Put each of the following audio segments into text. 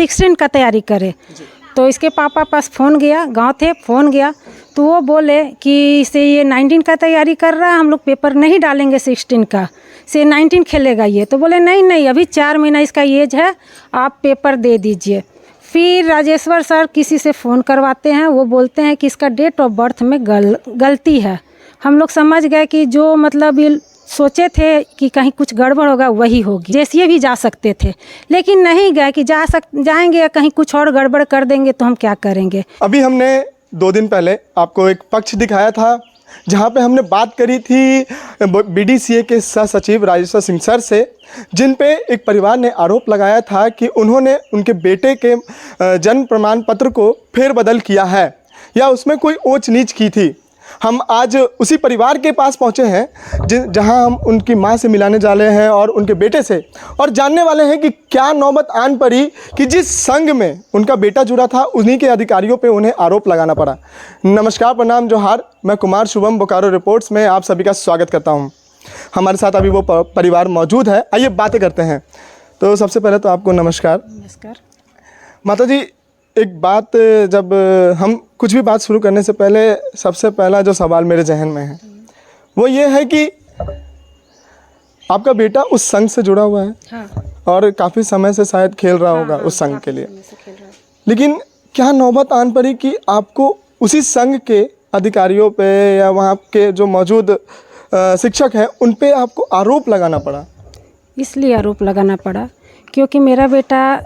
16 का तैयारी करे। तो इसके पापा पास फ़ोन गया, गांव थे, फ़ोन गया तो वो बोले कि इसे ये 19 का तैयारी कर रहा है, हम लोग पेपर नहीं डालेंगे 16 का, से 19 खेलेगा ये। तो बोले नहीं नहीं, अभी 4 महीना इसका एज है, आप पेपर दे दीजिए। फिर राजेश्वर सर किसी से फ़ोन करवाते हैं, वो बोलते हैं कि इसका डेट ऑफ बर्थ में गलती है। हम लोग समझ गए कि जो मतलब ये सोचे थे कि कहीं कुछ गड़बड़ होगा वही होगी, जैसे भी जा सकते थे, लेकिन नहीं गए कि जाएंगे कहीं कुछ और गड़बड़ कर देंगे तो हम क्या करेंगे। अभी हमने 2 दिन पहले आपको एक पक्ष दिखाया था जहां पे हमने बात करी थी बीडीसीए के सह सचिव राजेश्वर सिंह सर से, जिन पे एक परिवार ने आरोप लगाया था कि उन्होंने उनके बेटे के जन्म प्रमाण पत्र को फेरबदल किया है या उसमें कोई ऊंच नीच की थी। हम आज उसी परिवार के पास पहुंचे हैं जहां हम उनकी मां से मिलाने जा रहे हैं और उनके बेटे से, और जानने वाले हैं कि क्या नौबत आन पड़ी कि जिस संघ में उनका बेटा जुड़ा था उन्हीं के अधिकारियों पे उन्हें आरोप लगाना पड़ा। नमस्कार, प्रणाम, जोहार। मैं कुमार शुभम, बोकारो रिपोर्ट्स में आप सभी का स्वागत करता हूँ। हमारे साथ अभी वो परिवार मौजूद है, आइए बातें करते हैं। तो सबसे पहले तो आपको नमस्कार। नमस्कार माता जी, एक बात, जब हम कुछ भी बात शुरू करने से पहले सबसे पहला जो सवाल मेरे जहन में है वो ये है कि आपका बेटा उस संघ से जुड़ा हुआ है। हाँ। और काफ़ी समय से शायद खेल रहा होगा उस संघ के लिए, लेकिन क्या नौबत आन पड़ी कि आपको उसी संघ के अधिकारियों पे या वहाँ के जो मौजूद शिक्षक हैं उन पे आपको आरोप लगाना पड़ा? इसलिए आरोप लगाना पड़ा क्योंकि मेरा बेटा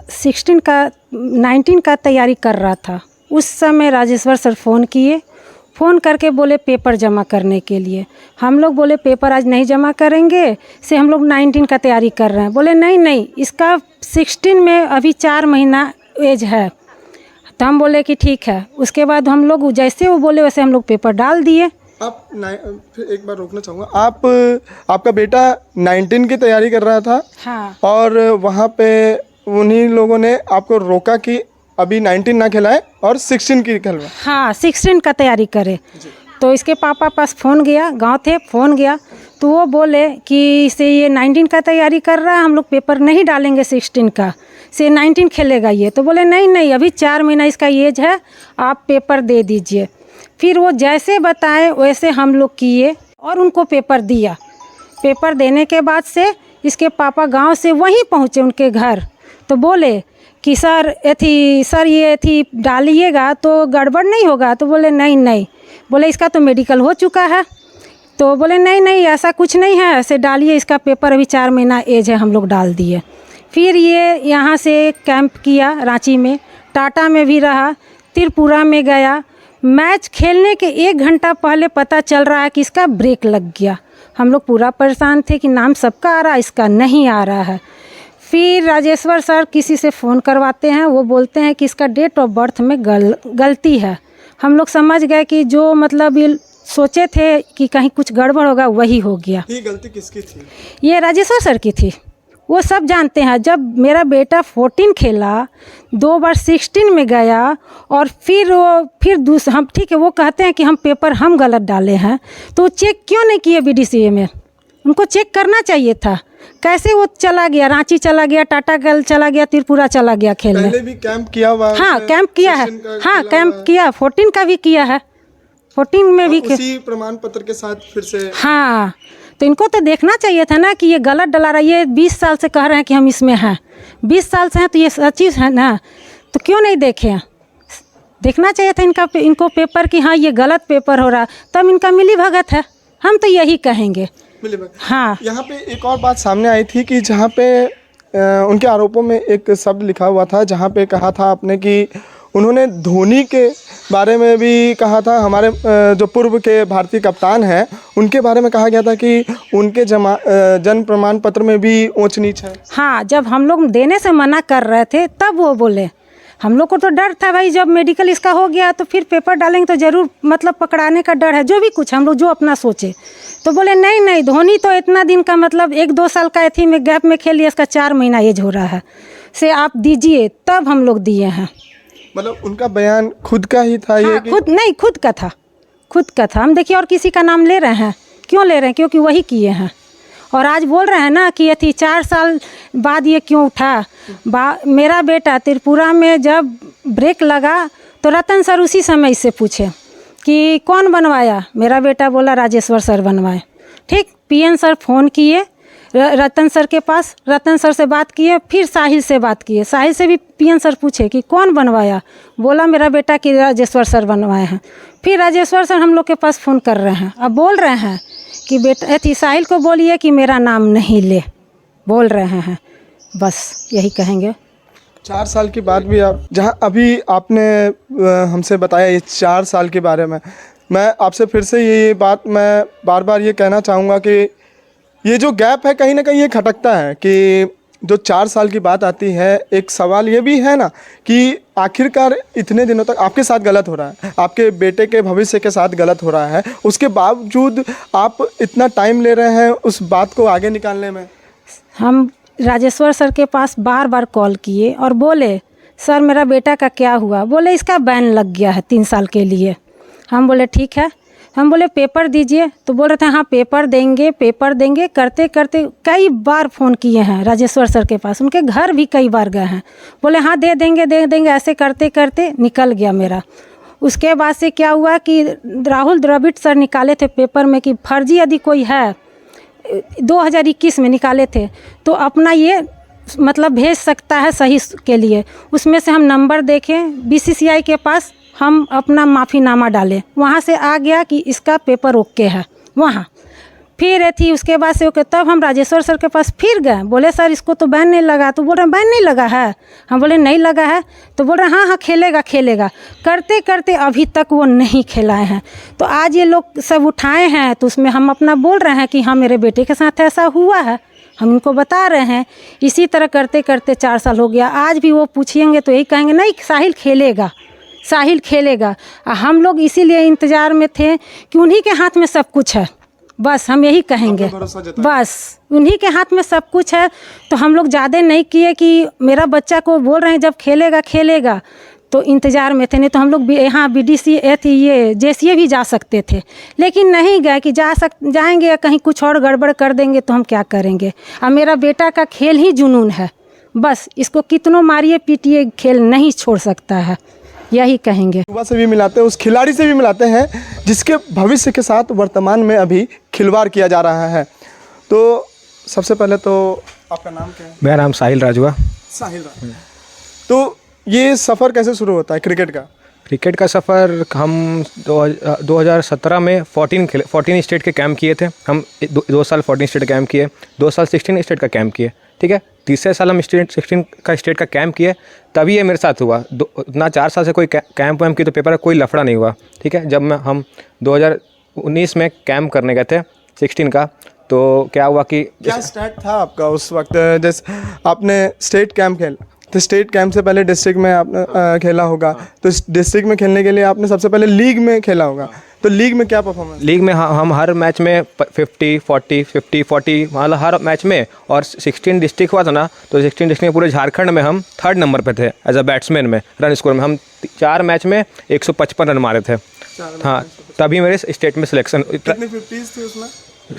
19 का तैयारी कर रहा था। उस समय राजेश्वर सर फ़ोन करके बोले पेपर जमा करने के लिए। हम लोग बोले पेपर आज नहीं जमा करेंगे, से हम लोग 19 का तैयारी कर रहे हैं। बोले नहीं नहीं, इसका 16 में अभी 4 महीना एज है। तो हम बोले कि ठीक है। उसके बाद हम लोग जैसे वो बोले वैसे हम लोग पेपर डाल दिए। आप फिर एक बार रोकना चाहूँगा, आपका बेटा 19 की तैयारी कर रहा था। हाँ। और वहाँ पे उन्हीं लोगों ने आपको रोका कि अभी 19 ना खिलाए और 16 की खिलवाए। हाँ, 16 का तैयारी करे। तो इसके पापा पास फ़ोन गया, गांव थे, फ़ोन गया तो वो बोले कि इसे ये 19 का तैयारी कर रहा है, हम लोग पेपर नहीं डालेंगे 16 का, से 19 खेलेगा ये। तो बोले नहीं नहीं, अभी 4 महीना इसका एज है, आप पेपर दे दीजिए। फिर वो जैसे बताए वैसे हम लोग किए और उनको पेपर दिया। पेपर देने के बाद से इसके पापा गांव से वहीं पहुँचे उनके घर, तो बोले कि सर ये डालिएगा तो गड़बड़ नहीं होगा? तो बोले नहीं नहीं, बोले इसका तो मेडिकल हो चुका है। तो बोले नहीं नहीं, ऐसा कुछ नहीं है, ऐसे डालिए, इसका पेपर अभी 4 महीना एज है। हम लोग डाल दिए। फिर ये यहाँ से कैंप किया रांची में, टाटा में भी रहा, त्रिपुरा में गया। मैच खेलने के 1 घंटा पहले पता चल रहा है कि इसका ब्रेक लग गया। हम लोग पूरा परेशान थे कि नाम सबका आ रहा है, इसका नहीं आ रहा है। फिर राजेश्वर सर किसी से फ़ोन करवाते हैं, वो बोलते हैं कि इसका डेट ऑफ बर्थ में गलती है। हम लोग समझ गए कि जो मतलब ये सोचे थे कि कहीं कुछ गड़बड़ होगा वही हो गया। ये गलती किसकी थी? ये राजेश्वर सर की थी, वो सब जानते हैं। जब मेरा बेटा 14 खेला, 2 बार 16 में गया और फिर हम ठीक है, वो कहते हैं कि हम पेपर हम गलत डाले हैं, तो चेक क्यों नहीं किए बीडीसीए में? उनको चेक करना चाहिए था। कैसे वो चला गया, रांची चला गया, टाटा कल चला गया, त्रिपुरा चला गया खेलने। पहले भी कैंप किया हुआ है? हाँ, कैंप किया है। हाँ, कैंप किया, 14 का भी किया है, 14 में भी उसी प्रमाण पत्र के साथ फिर से। हाँ, तो इनको तो देखना चाहिए था ना कि ये गलत डला रहा है। ये 20 साल से कह रहे हैं कि हम इसमें हैं, 20 साल से हैं तो ये सच्ची है ना, तो क्यों नहीं देखे? देखना चाहिए था इनको पेपर कि हाँ ये गलत पेपर हो रहा, तब इनका मिली भगत है, हम तो यही कहेंगे। हाँ। यहाँ पे एक और बात सामने आई थी कि जहाँ पे उनके आरोपों में एक शब्द लिखा हुआ था, जहाँ पे कहा था आपने कि उन्होंने धोनी के बारे में भी कहा था, हमारे जो पूर्व के भारतीय कप्तान हैं उनके बारे में कहा गया था कि उनके जन्म प्रमाण पत्र में भी ऊंच नीच है। हाँ, जब हम लोग देने से मना कर रहे थे तब वो बोले। हम लोग को तो डर था भाई, जब मेडिकल इसका हो गया तो फिर पेपर डालेंगे तो ज़रूर मतलब पकड़ाने का डर है, जो भी कुछ हम लोग जो अपना सोचे। तो बोले नहीं नहीं, धोनी तो इतना दिन का मतलब 1-2 साल का एथी में गैप में खेल लिया, इसका 4 महीना एज हो रहा है, से आप दीजिए, तब हम लोग दिए हैं। मतलब उनका बयान खुद का ही था? हाँ, ये खुद का था। हम देखिए और किसी का नाम ले रहे हैं, क्यों ले रहे हैं? क्योंकि वही किए हैं और आज बोल रहे हैं ना कि ये थी 4 साल बाद ये क्यों उठा। मेरा बेटा त्रिपुरा में जब ब्रेक लगा तो रतन सर उसी समय इससे पूछे कि कौन बनवाया। मेरा बेटा बोला राजेश्वर सर बनवाए। ठीक, पीएन सर फ़ोन किए रतन सर के पास, रतन सर से बात किए, फिर साहिल से बात किए। साहिल से भी पीएन सर पूछे कि कौन बनवाया, बोला मेरा बेटा कि राजेश्वर सर बनवाए हैं। फिर राजेश्वर सर हम लोग के पास फ़ोन कर रहे हैं, अब बोल रहे हैं कि बेटा थी साहिल को बोलिए कि मेरा नाम नहीं ले, बोल रहे हैं। बस यही कहेंगे। 4 साल की बात भी आप जहाँ अभी आपने हमसे बताया ये 4 साल के बारे में, मैं आपसे फिर से ये बात मैं बार बार ये कहना चाहूँगा कि ये जो गैप है कहीं ना कहीं ये खटकता है कि जो 4 साल की बात आती है, एक सवाल ये भी है ना कि आखिरकार इतने दिनों तक आपके साथ गलत हो रहा है, आपके बेटे के भविष्य के साथ गलत हो रहा है, उसके बावजूद आप इतना टाइम ले रहे हैं उस बात को आगे निकालने में। हम राजेश्वर सर के पास बार बार कॉल किए और बोले सर मेरा बेटा का क्या हुआ। बोले इसका बैन लग गया है 3 साल के लिए। हम बोले ठीक है। हम बोले पेपर दीजिए, तो बोल रहे थे हाँ पेपर देंगे। करते करते कई बार फ़ोन किए हैं राजेश्वर सर के पास, उनके घर भी कई बार गए हैं। बोले हाँ दे देंगे। ऐसे करते करते निकल गया मेरा। उसके बाद से क्या हुआ कि राहुल द्रविड़ सर निकाले थे पेपर में कि फर्जी यदि कोई है, 2021 में निकाले थे, तो अपना ये मतलब भेज सकता है सही के लिए। उसमें से हम नंबर देखें बीसीसीआई के पास, हम अपना माफ़ीनामा डालें, वहाँ से आ गया कि इसका पेपर ओके है वहाँ। फिर थी उसके बाद से ओके, तब हम राजेश्वर सर के पास फिर गए। बोले सर इसको तो बैन नहीं लगा, तो बोल रहे बैन नहीं लगा है। हम बोले नहीं लगा है, तो बोल रहे हाँ खेलेगा। करते करते अभी तक वो नहीं खिलाए हैं। तो आज ये लोग सब उठाए हैं, तो उसमें हम अपना बोल रहे हैं कि हाँ मेरे बेटे के साथ ऐसा हुआ है, हम उनको बता रहे हैं। इसी तरह करते करते 4 साल हो गया। आज भी वो पूछेंगे तो यही कहेंगे नहीं साहिल खेलेगा। हम लोग इसीलिए इंतज़ार में थे कि उन्हीं के हाथ में सब कुछ है, बस हम यही कहेंगे, बस उन्हीं के हाथ में सब कुछ है। तो हम लोग ज़्यादा नहीं किए कि मेरा बच्चा को बोल रहे हैं जब खेलेगा, तो इंतज़ार में थे। नहीं तो हम लोग यहाँ बीडीसी थी ये जेसीए भी जा सकते थे, लेकिन नहीं गए कि जाएंगे या कहीं कुछ और गड़बड़ कर देंगे तो हम क्या करेंगे। अब मेरा बेटा का खेल ही जुनून है, बस इसको कितनों मारिए पीटिए खेल नहीं छोड़ सकता है, यही कहेंगे। युवा से भी मिलाते हैं, उस खिलाड़ी से भी मिलाते हैं जिसके भविष्य के साथ वर्तमान में अभी खिलवाड़ किया जा रहा है। तो सबसे पहले तो आपका नाम क्या है? मेरा नाम साहिल राजवा। तो ये सफ़र कैसे शुरू होता है क्रिकेट का? सफ़र हम 2017 में 14 स्टेट के कैंप किए थे। हम 2 साल 14 स्टेट कैंप किए, 2 साल 16 स्टेट का कैंप किए, ठीक है। तीसरे साल हम 16 का स्टेट का कैंप किए, तभी ये मेरे साथ हुआ। ना 4 साल से कोई कैंप वैम्प की तो पेपर कोई लफड़ा नहीं हुआ, ठीक है। जब हम 2019 में कैंप करने गए थे 16 का, तो क्या हुआ कि क्या स्टेट था आपका उस वक्त? जैसे आपने स्टेट कैंप खेला, तो स्टेट कैंप से पहले डिस्ट्रिक्ट में आपने खेला होगा, तो डिस्ट्रिक्ट में खेलने के लिए आपने सबसे पहले लीग में खेला होगा। तो लीग में क्या परफॉर्मेंस? लीग में हम हर मैच में 50-40 मतलब हर मैच में। और 16 डिस्ट्रिक्ट हुआ था ना, तो 16 डिस्ट्रिक्ट में पूरे झारखंड में हम 3rd नंबर पे थे एज अ बैट्समैन में। रन स्कोर में हम 4 मैच में 155 रन मारे थे। हाँ, तभी मेरे स्टेट में सिलेक्शन। कितनी 50s थी उसमें?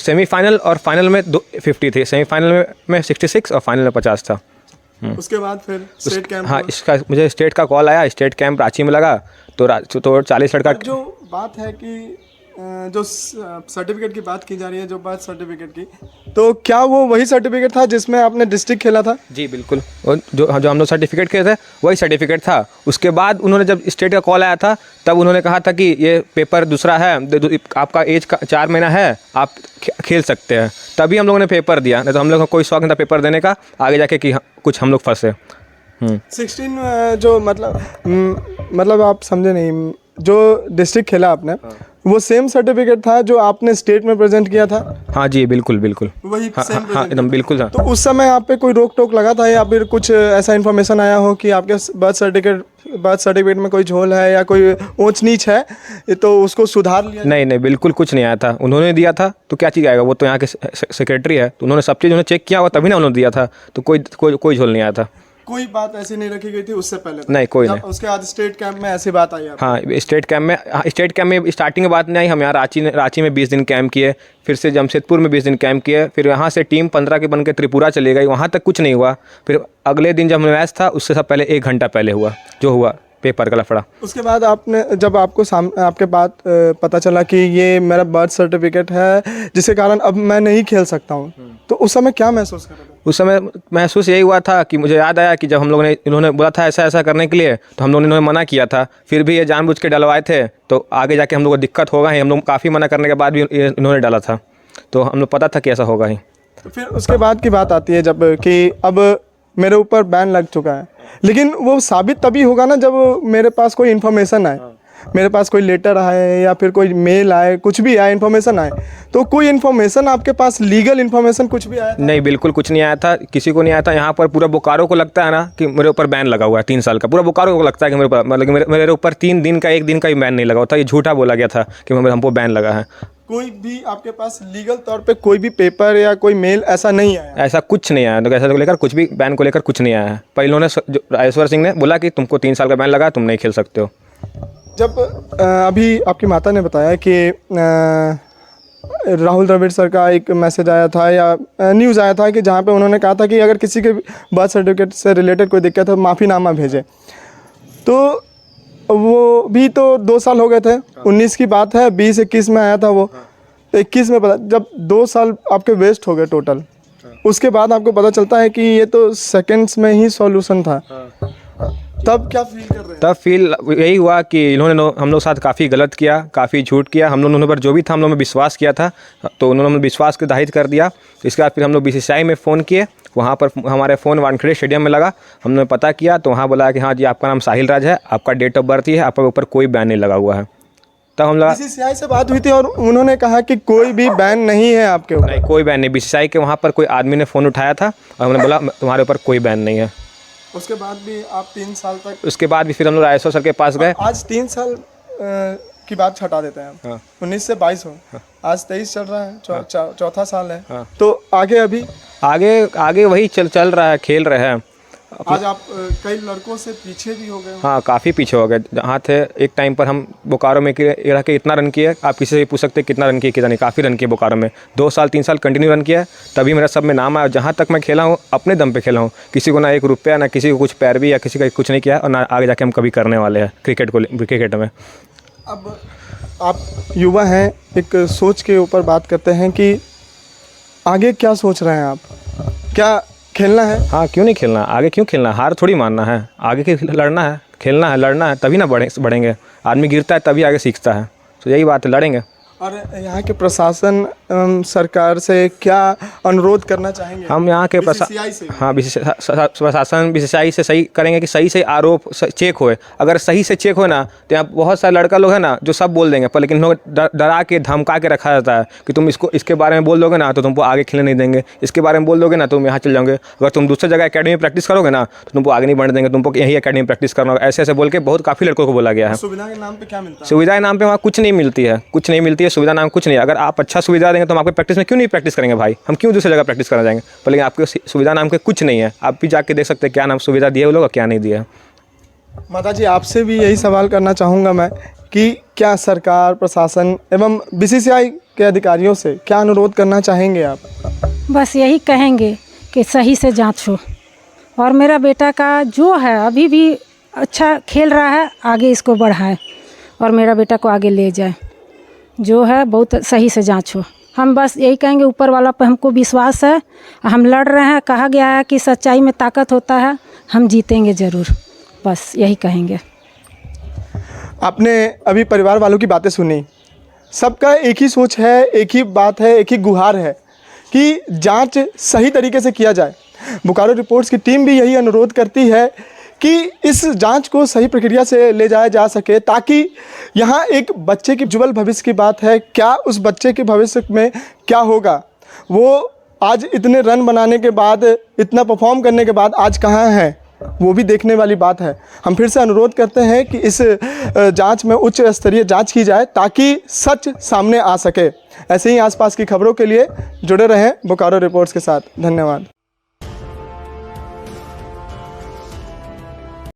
सेमीफाइनल और फाइनल में 50 थे। सेमीफाइनल में 66 और फाइनल में 50 था। उसके बाद फिर स्टेट कैंप? हाँ, इसका मुझे स्टेट का कॉल आया, स्टेट कैंप रांची में लगा, तो 40 लड़का। जो बात है कि जो सर्टिफिकेट की बात की जा रही है, जो बात सर्टिफिकेट की, तो क्या वो वही सर्टिफिकेट था जिसमें आपने डिस्ट्रिक्ट खेला था? जी बिल्कुल, जो हम लोग सर्टिफिकेट किए थे वही सर्टिफिकेट था। उसके बाद उन्होंने जब स्टेट का कॉल आया था, तब उन्होंने कहा था कि ये पेपर दूसरा है, आपका एज का 4 महीना है, आप खेल सकते हैं। तभी हम लोगों ने पेपर दिया, नहीं तो हम लोग को कोई शौक नहीं था पेपर देने का आगे जाके कि कुछ हम लोग फंसे। 16 जो मतलब आप समझे नहीं, जो डिस्ट्रिक्ट खेला आपने, वो सेम सर्टिफिकेट था जो आपने स्टेट में प्रेजेंट किया था? हाँ जी बिल्कुल वही सेम? हाँ एकदम बिल्कुल था। तो उस समय आप पे कोई रोक टोक लगा था या फिर कुछ ऐसा इन्फॉर्मेशन आया हो कि आपके बर्थ सर्टिफिकेट में कोई झोल है या कोई ऊंच नीच है, तो उसको सुधार लिया? नहीं बिल्कुल कुछ नहीं आया था। उन्होंने दिया था तो क्या चीज़ आएगा, वो तो यहाँ के सेक्रेटरी है, तो उन्होंने सब चीज़ उन्होंने चेक किया हुआ तभी ना उन्होंने दिया था, तो कोई झोल नहीं आया था। कोई बात ऐसी नहीं रखी गई थी उससे पहले? नहीं, कोई जब नहीं। उसके बाद स्टेट कैंप में ऐसी बात आई आपको? हाँ, स्टेट कैंप में स्टार्टिंग में बात नहीं आई। हम यहाँ रांची में 20 दिन कैंप किए, फिर से जमशेदपुर में 20 दिन कैंप किए, फिर यहाँ से टीम 15 के बन के त्रिपुरा चली गई, वहाँ तक कुछ नहीं हुआ। फिर अगले दिन जब मैच था उससे सब पहले 1 घंटा पहले हुआ जो हुआ पेपर का लफड़ा। उसके बाद आपने जब आपको आपके बात पता चला कि ये मेरा बर्थ सर्टिफिकेट है जिसके कारण अब मैं नहीं खेल सकता हूँ, तो उस समय क्या महसूस कर रहे थे? उस समय महसूस यही हुआ था कि मुझे याद आया कि जब हम लोगों ने इन्होंने बोला था ऐसा ऐसा करने के लिए, तो हम लोगों ने इन्होंने मना किया था, फिर भी ये जानबूझ के डलवाए थे, तो आगे जाके हम लोग को दिक्कत होगा ही। हम लोग काफ़ी मना करने के बाद भी इन्होंने डाला था, तो हम लोग पता था कि ऐसा होगा ही। तो फिर उसके बाद की बात आती है जब कि अब मेरे ऊपर बैन लग चुका है, लेकिन वो साबित तभी होगा ना जब मेरे पास कोई इन्फॉर्मेशन आए, मेरे पास कोई लेटर आए या फिर कोई मेल आए, कुछ भी आए, इन्फॉर्मेशन आए। तो कोई इन्फॉर्मेशन आपके पास, लीगल इन्फॉर्मेशन कुछ भी आया था? नहीं, बिल्कुल कुछ नहीं आया था, किसी को नहीं आया था। यहाँ पर पूरा बोकारो को लगता है ना कि मेरे ऊपर बैन लगा हुआ है 3 साल का। पूरा बोकारो को लगता है कि मेरे ऊपर, मतलब मेरे ऊपर 3 दिन का 1 दिन का भी बैन नहीं लगा हुआ था। ये झूठा बोला गया था कि हमको बैन लगा है। कोई भी आपके पास लीगल तौर पे कोई भी पेपर या कोई मेल ऐसा नहीं आया? ऐसा कुछ नहीं आया, तो ऐसा को लेकर कुछ भी बैन को लेकर कुछ नहीं आया है। पर इन्होंने राजेश्वर सिंह ने बोला कि तुमको 3 साल का बैन लगा, तुम नहीं खेल सकते हो। जब अभी आपकी माता ने बताया कि राहुल द्रविड़ सर का एक मैसेज आया था या न्यूज़ आया था कि जहाँ पे उन्होंने कहा था कि अगर किसी के बर्थ सर्टिफिकेट से रिलेटेड कोई दिक्कत है माफ़ीनामा भेजें, तो वो भी तो 2 साल हो गए थे। 19 की बात है, 20-21 में आया था वो, तो 21 में पता, जब 2 साल आपके वेस्ट हो गए टोटल, उसके बाद आपको पता चलता है कि ये तो सेकंड्स में ही सॉल्यूशन था, तब क्या फील कर रहे हैं? तब फील यही हुआ कि इन्होंने हम लोग साथ काफ़ी गलत किया, काफ़ी झूठ किया। हम लोगों पर जो भी था हम लोगों ने विश्वास किया था, तो उन्होंने विश्वास को दाहित कर दिया। इसके बाद फिर हम लोग BCCI में फ़ोन किए, वहाँ पर हमारे फ़ोन वानखेड़े स्टेडियम में लगा। हमने पता किया तो वहाँ बोला कि हाँ जी आपका नाम साहिल राज है, आपका डेट ऑफ बर्थ ही है, आपके ऊपर कोई बैन नहीं लगा हुआ है। तब हम लगा BCCI से बात हुई थी और उन्होंने कहा कि कोई भी बैन नहीं है आपके ऊपर? नहीं, कोई बैन नहीं। BCCI के वहाँ पर कोई आदमी ने फ़ोन उठाया था और हमने बोला तुम्हारे ऊपर कोई बैन नहीं है। उसके बाद भी आप 3 साल तक? उसके बाद भी फिर हम लोग राजेश्वर सर के पास गए। आज 3 साल की बात हटा देते हैं हम। 19 से 22 हो, आज 23 चल रहा है, चौथा साल है। तो आगे अभी आगे वही चल रहा है, खेल रहे हैं। आज आप कई लड़कों से पीछे भी हो गए हो। हाँ, काफ़ी पीछे हो गए। जहाँ थे एक टाइम पर हम बोकारो में रह के इतना रन किए, आप किसी से भी पूछ सकते हैं कितना रन किए, कितना नहीं, काफ़ी रन किए बोकारो में। 2 साल 3 साल कंटिन्यू रन किया है, तभी मेरा सब में नाम आया। जहाँ तक मैं खेला हूँ अपने दम पे खेला हूँ, किसी को ना 1 रुपया, ना किसी को कुछ पैरवी या किसी का कुछ नहीं किया, और ना आगे जाके हम कभी करने वाले हैं क्रिकेट में। अब आप युवा हैं, एक सोच के ऊपर बात करते हैं कि आगे क्या सोच रहे हैं आप? क्या खेलना है? हाँ, क्यों नहीं खेलना, आगे क्यों खेलना, हार थोड़ी मानना है, आगे लड़ना है, खेलना है, लड़ना है, तभी ना बढ़ेंगे। आदमी गिरता है तभी आगे सीखता है, तो यही बात है, लड़ेंगे। और यहाँ के प्रशासन एवं सरकार से क्या अनुरोध करना चाहेंगे? हम यहाँ के BCCI से? हाँ, प्रशासन BCCI से सही करेंगे कि सही से आरोप चेक होए। अगर सही से चेक हो ना, तो यहाँ बहुत सारे लड़का लोग हैं ना जो सब बोल देंगे, पर लेकिन लोग डरा के धमका के रखा जाता है कि तुम इसके बारे में बोल दोगे ना तो तुमको आगे खेलने नहीं देंगे, इसके बारे में बोल दोगे ना तो तुम यहाँ चल जाओगे, अगर तुम दूसरी जगह अकेडमी में प्रैक्टिस करोगे ना तो तुमको आगे नहीं बढ़ने देंगे, तुमको यही अकेडमी में प्रैक्टिस करना होगा। ऐसे बोल के बहुत काफ़ी लड़कों को बोला गया है। सुविधा के नाम पे क्या मिलता है? सुविधा के नाम पे वहाँ कुछ नहीं मिलती है, कुछ नहीं मिलती है, सुविधा नाम कुछ नहीं। अगर आप अच्छा सुविधा देंगे तो हम आपके प्रैक्टिस में क्यों नहीं प्रैक्टिस करेंगे भाई, हम क्यों दूसरी जगह प्रैक्टिस करना जाएंगे, पर लेकिन आपके सुविधा नाम के कुछ नहीं है। आप भी जाके देख सकते हैं क्या नाम सुविधा दिए वो लोग और क्या नहीं दिया। माता जी, आपसे भी यही सवाल करना चाहूँगा मैं कि क्या सरकार, प्रशासन एवं BCCI के अधिकारियों से क्या अनुरोध करना चाहेंगे आप? बस यही कहेंगे कि सही से जांच हो, और मेरा बेटा का जो है अभी भी अच्छा खेल रहा है, आगे इसको बढ़ाए और मेरा बेटा को आगे ले जाए, जो है बहुत सही से जांच हो। हम बस यही कहेंगे, ऊपर वाला पे हमको विश्वास है, हम लड़ रहे हैं, कहा गया है कि सच्चाई में ताकत होता है, हम जीतेंगे ज़रूर, बस यही कहेंगे। आपने अभी परिवार वालों की बातें सुनी, सबका एक ही सोच है, एक ही बात है, एक ही गुहार है कि जांच सही तरीके से किया जाए। बोकारो रिपोर्ट्स की टीम भी यही अनुरोध करती है कि इस जांच को सही प्रक्रिया से ले जाया जा सके, ताकि यहाँ एक बच्चे की उज्जवल भविष्य की बात है। क्या उस बच्चे के भविष्य में क्या होगा, वो आज इतने रन बनाने के बाद, इतना परफॉर्म करने के बाद आज कहाँ है, वो भी देखने वाली बात है। हम फिर से अनुरोध करते हैं कि इस जांच में उच्च स्तरीय जांच की जाए ताकि सच सामने आ सके। ऐसे ही आसपास की खबरों के लिए जुड़े रहें बोकारो रिपोर्ट्स के साथ। धन्यवाद।